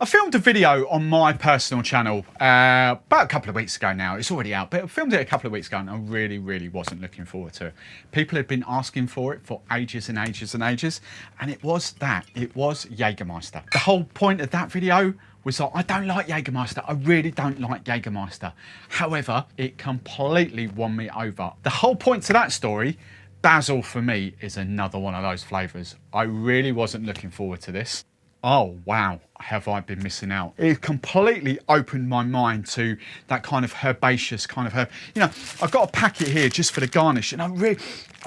I filmed a video on my personal channel about a couple of weeks ago now. It's already out, but I filmed it a couple of weeks ago and I really wasn't looking forward to it. People had been asking for it for ages and ages and ages, and it was Jägermeister. The whole point of that video was that I don't like Jägermeister. I really don't like Jägermeister. However, it completely won me over. The whole point to that story, Basil for me is another one of those flavours. I really wasn't looking forward to this. Oh wow, have I been missing out. It completely opened my mind to that kind of herbaceous kind of herb. You know, I've got a packet here just for the garnish, and I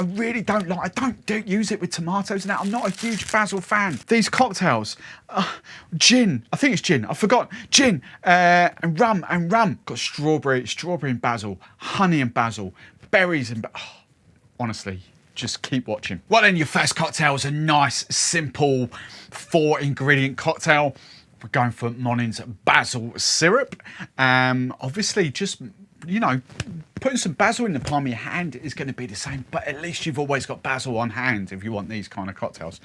really don't like, I don't use it with tomatoes and that. I'm not a huge basil fan. These cocktails, gin, I think it's gin, I forgot, gin, and rum. Got strawberry and basil, honey and basil, berries and, honestly, just keep watching. Well then, your first cocktail is a nice, simple 4-ingredient cocktail. We're going for Monin's Basil Syrup. Obviously, just, you know, putting some basil in the palm of your hand is going to be the same, but at least you've always got basil on hand if you want these kind of cocktails.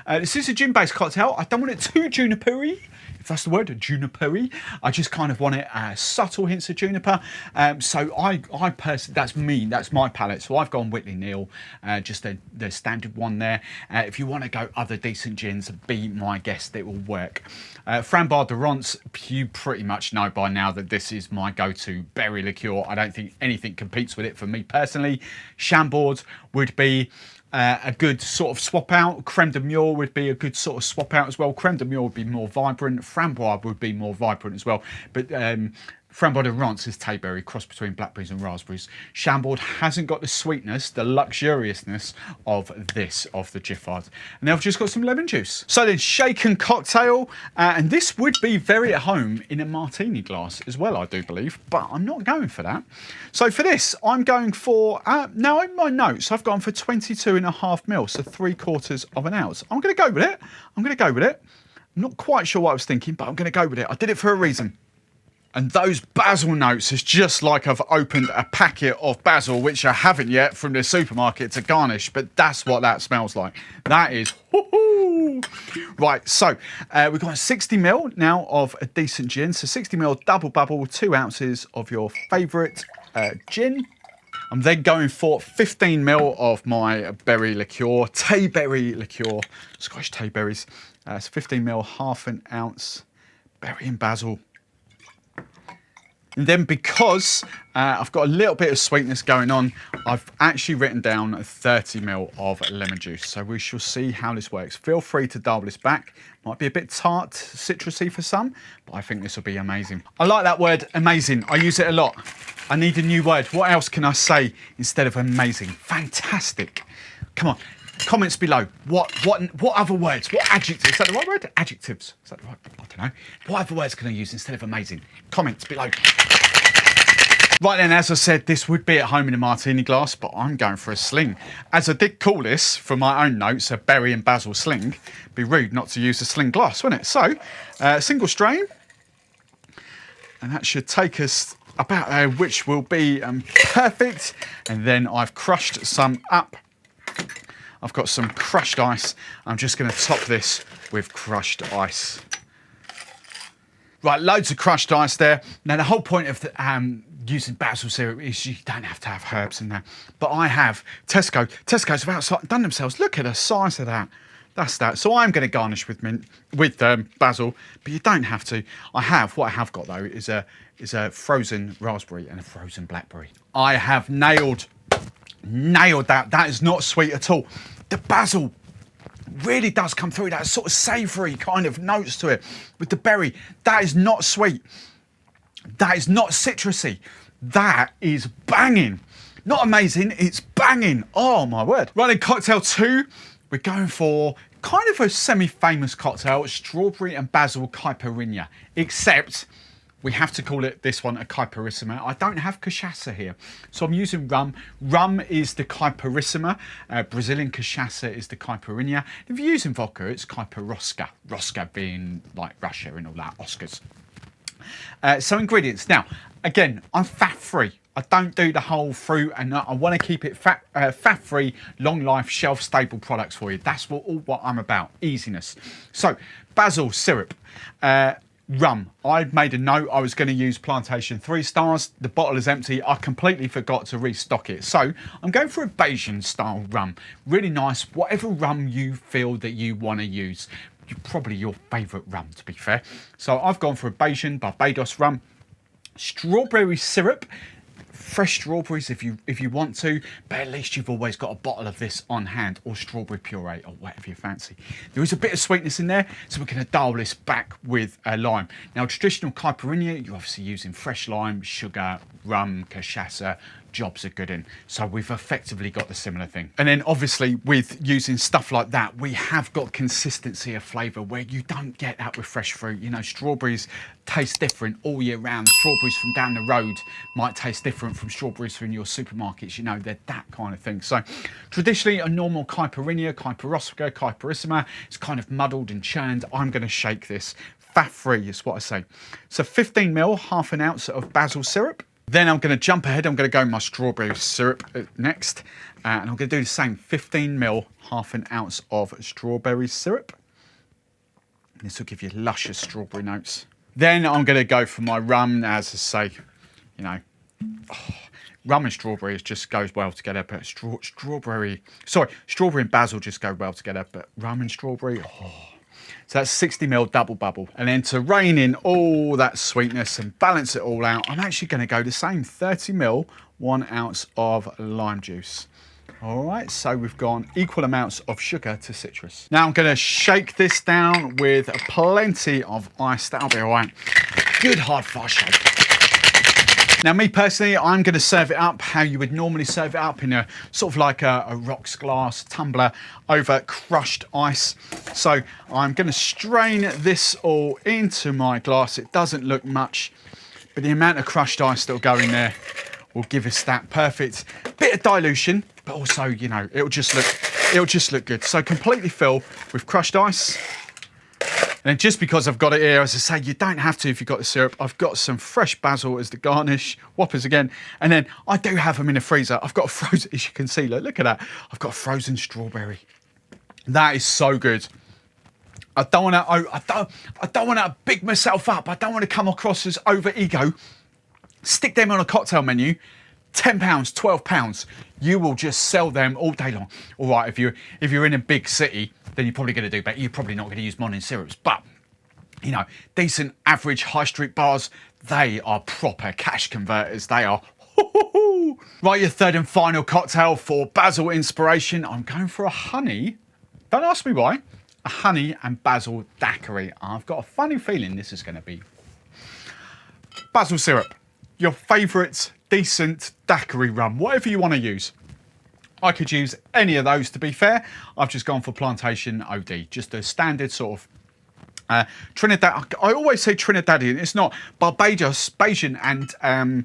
This is a gin-based cocktail. I don't want it too juniper-y, if that's the word, juniper-y. I just kind of want it subtle hints of juniper. So I personally, that's me, that's my palate. So I've gone Whitley Neal, just the standard one there. If you want to go other decent gins, be my guest, it will work. Framboise de Ronce, you pretty much know by now that this is my go-to berry liqueur. I don't think anything competes with it for me personally. Chambord would be a good sort of swap out. Creme de Mure would be a good sort of swap out as well. Creme de Mure would be more vibrant. Framboise would be more vibrant as well. But Framboise de Ronce is tayberry, cross between blackberries and raspberries. Chambord hasn't got the sweetness, the luxuriousness of this, of the Giffard. And now I've just got some lemon juice. So then, shaken cocktail, and this would be very at home in a martini glass as well, I do believe, but I'm not going for that. So for this, I'm going for, now in my notes, I've gone for 22.5 mil, so 3/4 of an ounce. I'm going to go with it. I'm not quite sure what I was thinking, but I'm going to go with it. I did it for a reason. And those basil notes is just like I've opened a packet of basil, which I haven't yet, from the supermarket to garnish, but that's what that smells like. That is, woohoo! Right, so we've got 60 mil now of a decent gin. So 60 mil double bubble, 2 ounces of your favourite gin. I'm then going for 15 mil of my berry liqueur, tayberry liqueur, Scotch tayberries. It's 15 mil, half an ounce, berry and basil. And then because I've got a little bit of sweetness going on, I've actually written down 30 mil of lemon juice. So we shall see how this works. Feel free to dial this back. Might be a bit tart, citrusy for some, but I think this will be amazing. I like that word, amazing. I use it a lot. I need a new word. What else can I say instead of amazing? Fantastic. Come on. Comments below. What other words? What adjectives? Is that the right word? Adjectives. Is that the right? I don't know. What other words can I use instead of amazing? Comments below. Right then, as I said, this would be at home in a martini glass, but I'm going for a sling. As I did call this, from my own notes, a berry and basil sling. It'd be rude not to use a sling glass, wouldn't it? So, single strain. And that should take us about there, which will be perfect. And then I've crushed some up. I've got some crushed ice. I'm just going to top this with crushed ice. Right, loads of crushed ice there. Now, the whole point of using basil syrup is you don't have to have herbs in there. But I have Tesco's have outdone themselves. Look at the size of that. That's that. So I'm going to garnish with mint, with basil, but you don't have to. What I have got though is a frozen raspberry and a frozen blackberry. I have nailed that. That is not sweet at all. The basil really does come through, that sort of savoury kind of notes to it with the berry. That is not sweet. That is not citrusy. That is banging. Not amazing, it's banging. Oh my word. Right, in cocktail 2, we're going for kind of a semi-famous cocktail, Strawberry and Basil Caiprinha, except we have to call it, this one, a Caipirinha. I don't have cachaça here, so I'm using rum. Rum is the Caipirinha. Brazilian cachaça is the Caipirinha. If you're using vodka, it's Caipirosca. Rosca being like Russia and all that, Oscars. So ingredients. Now, again, I'm fat-free. I don't do the whole fruit, and I want to keep it fat-free, long-life, shelf-stable products for you. That's what I'm about, easiness. So, basil syrup, rum. I made a note I was going to use Plantation 3 Stars. The bottle is empty. I completely forgot to restock it. So, I'm going for a Bayesian-style rum. Really nice, whatever rum you feel that you want to use. Probably your favourite rum, to be fair. So, I've gone for a Bayesian Barbados rum. Strawberry syrup. Fresh strawberries if you want to, but at least you've always got a bottle of this on hand, or strawberry puree, or whatever you fancy. There is a bit of sweetness in there, so we're going to dial this back with a lime. Now, traditional Caipirinha, you're obviously using fresh lime, sugar, rum, cachaça. Jobs are good in. So we've effectively got the similar thing. And then obviously with using stuff like that, we have got consistency of flavour where you don't get that with fresh fruit. You know, strawberries taste different all year round. Strawberries from down the road might taste different from strawberries from your supermarkets. You know, they're that kind of thing. So traditionally a normal Caipirinha, Caipirosca, Caipirissima, it's kind of muddled and churned. I'm going to shake this fat-free is what I say. So 15 ml, half an ounce of basil syrup. Then I'm going to jump ahead. I'm going to go my strawberry syrup next. And I'm going to do the same. 15 ml, half an ounce of strawberry syrup. This will give you luscious strawberry notes. Then I'm going to go for my rum. As I say, you know, rum and strawberry just goes well together. But strawberry and basil just go well together. But rum and strawberry, So that's 60 ml double bubble. And then to rein in all that sweetness and balance it all out, I'm actually going to go the same 30 ml, 1 ounce of lime juice. All right, so we've gone equal amounts of sugar to citrus. Now I'm going to shake this down with plenty of ice. That'll be all right. Good hard fast shake. Now, me personally, I'm going to serve it up how you would normally serve it up, in a sort of like a rocks glass tumbler over crushed ice. So I'm going to strain this all into my glass. It doesn't look much, but the amount of crushed ice that will go in there will give us that perfect bit of dilution, but also, you know, it'll just look good. So completely fill with crushed ice. And then just because I've got it here, as I say, you don't have to if you've got the syrup. I've got some fresh basil as the garnish, whoppers again. And then I do have them in the freezer. I've got a frozen, as you can see, look at that. I've got a frozen strawberry. That is so good. I don't want to big myself up. I don't want to come across as over ego. Stick them on a cocktail menu. £10, £12, you will just sell them all day long. All right, if you're in a big city, then you're probably going to do better. You're probably not going to use Monin syrups, but you know, decent average high street bars, they are proper cash converters. They are. Right, your third and final cocktail for basil inspiration. I'm going for a honey. Don't ask me why. A honey and basil daiquiri. I've got a funny feeling this is going to be basil syrup. Your favourite decent daiquiri rum, whatever you want to use. I could use any of those, to be fair. I've just gone for Plantation OD, just a standard sort of Trinidad. I always say Trinidadian. It's not Barbados, Bayesian and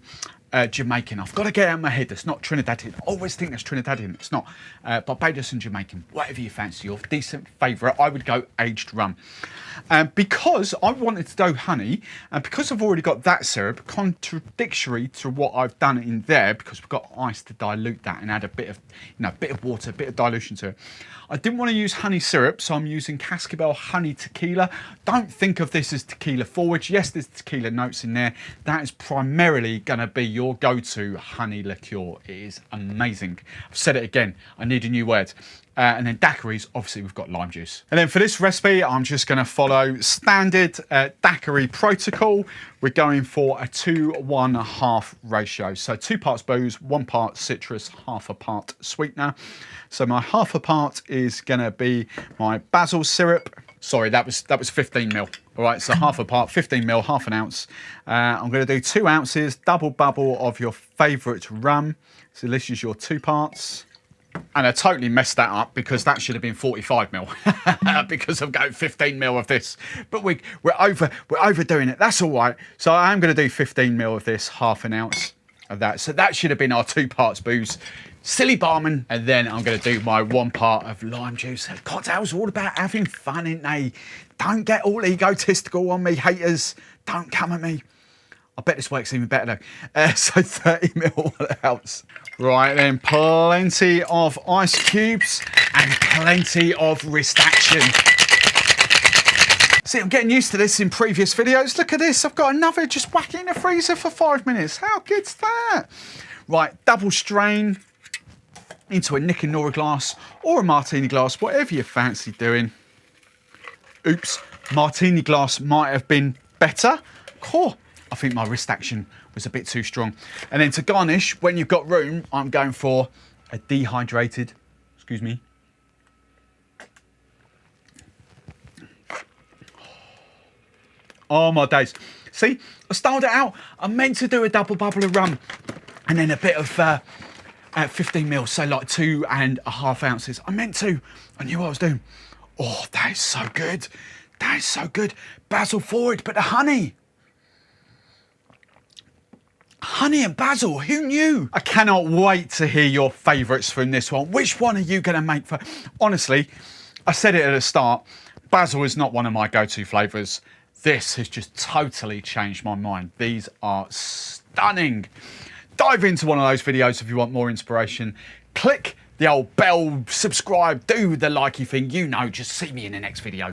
Jamaican. I've got to get it out of my head. It's not Trinidadian. I always think that's Trinidadian. It's not. Barbados and Jamaican. Whatever you fancy. Your decent favourite. I would go aged rum. Because I wanted to do honey, and because I've already got that syrup, contradictory to what I've done in there, because we've got ice to dilute that and add a bit of, you know, bit of water, a bit of dilution to it. I didn't want to use honey syrup, so I'm using Cazcabel Honey Tequila. Don't think of this as tequila forward. Yes, there's tequila notes in there. That is primarily going to be your go-to honey liqueur. It is amazing. I've said it again. I need a new word. And then daiquiris, obviously we've got lime juice. And then for this recipe, I'm just going to follow standard daiquiri protocol. We're going for a 2-1/2 ratio. So 2 parts booze, 1 part citrus, 1/2 part sweetener. So my 1/2 part is going to be my basil syrup. Sorry, that was 15 ml. All right, so 1/2 part, 15 ml, 1/2 ounce. I'm going to do 2 ounces, double bubble of your favourite rum. So this is your 2 parts. And I totally messed that up because that should have been 45 ml because I've got 15 ml of this. But we're overdoing it. That's all right. So I am going to do 15 ml of this, 1/2 ounce of that. So that should have been our 2 parts booze. Silly barman. And then I'm going to do my 1 part of lime juice. Cocktails are all about having fun, ain't they? Don't get all egotistical on me, haters. Don't come at me. I bet this works even better though. So 30 ml, what else? Right then, plenty of ice cubes and plenty of wrist action. See, I'm getting used to this in previous videos. Look at this, I've got another just whacking in the freezer for 5 minutes. How good's that? Right, double strain into a Nick and Nora glass or a martini glass, whatever you fancy doing. Oops, martini glass might have been better. Cool. I think my wrist action was a bit too strong. And then to garnish, when you've got room, I'm going for a dehydrated, excuse me. Oh my days. See, I styled it out. I meant to do a double bubble of rum and then a bit of 15 mils, so like 2.5 ounces. I meant to. I knew what I was doing. Oh, that is so good. That is so good. Basil forward, but the honey. Honey and basil, who knew? I cannot wait to hear your favourites from this one. Which one are you going to make for... Honestly, I said it at the start, basil is not one of my go-to flavours. This has just totally changed my mind. These are stunning. Dive into one of those videos if you want more inspiration. Click the old bell, subscribe, do the likey thing. You know, just see me in the next video.